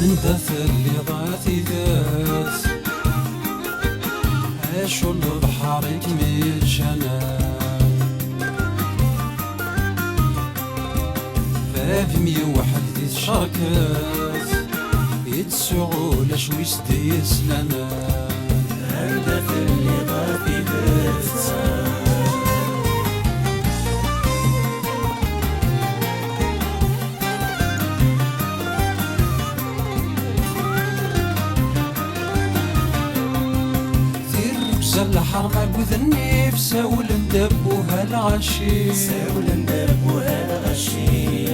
ندث اللي ضاتي ذات عاشو البحر يكمل شنان باب 101 دي الشركات يتسعو لشويس ديس لنا ندث اللي ضاتي ذات الحرمة بوذنيف ساول ندبوها الغشي ساول ندبوها الغشي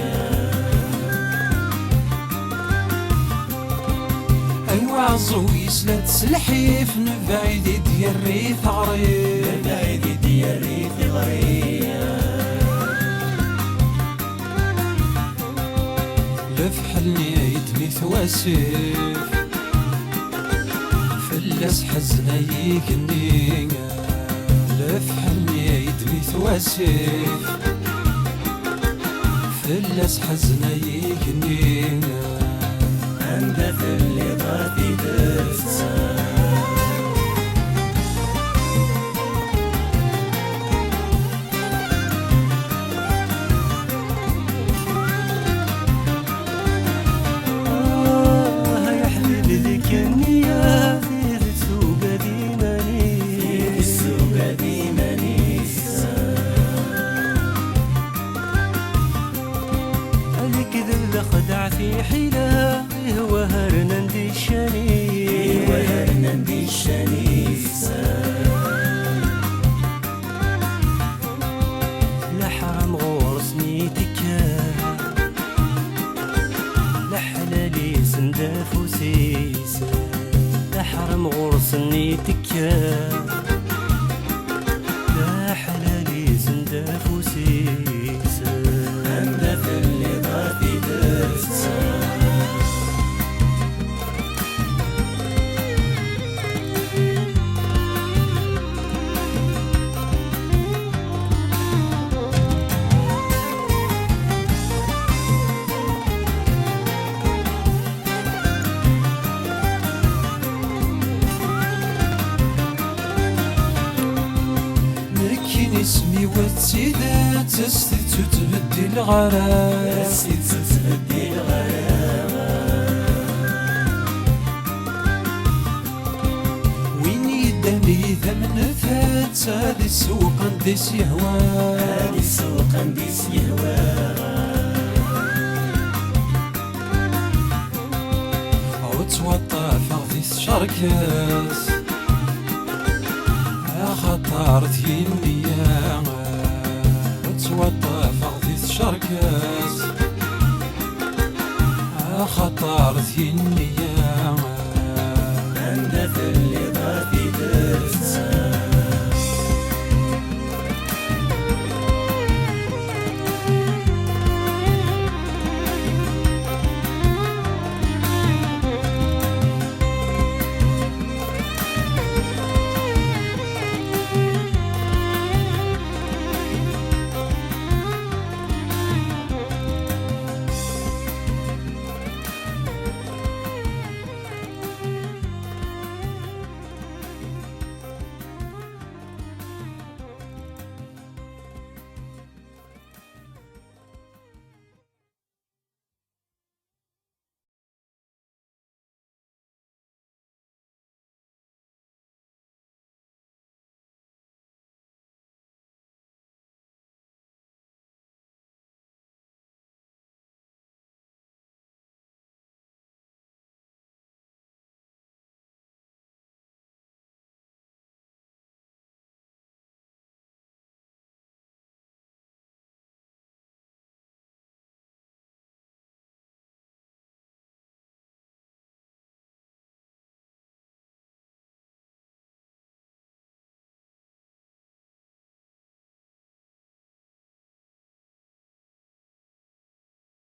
أيوا عزويس لا تسلحيف نبعيد ديال الريث غريب نبعيد ديال الريث غريب لفحلني يدمي ثواسيف فلاس حزنا يكني لفحلني يدمي ثواسيف فلاس حزنا يكني ندث اللي ضاتي درت يا حبيبي ذيك النية خدع في حيلة وهرنا ندي الشنيس وهرنا ندي الشنيس لحرم غورسني تكا لحلالي سنداف وسيس لحرم غورسني تكا لحلالي سنداف وسيس ندث اللي ضاتي اسمي وتسيدات تستيت تبدي الغرام تستيت تبدي الغرام وين يداني ذا من فات هادي السوق نديس يهوى هادي السوق نديس يهوى وتوطى فغدي الشركات خطرت ينيا وتوطى فغدي الشركات خطرت ينيا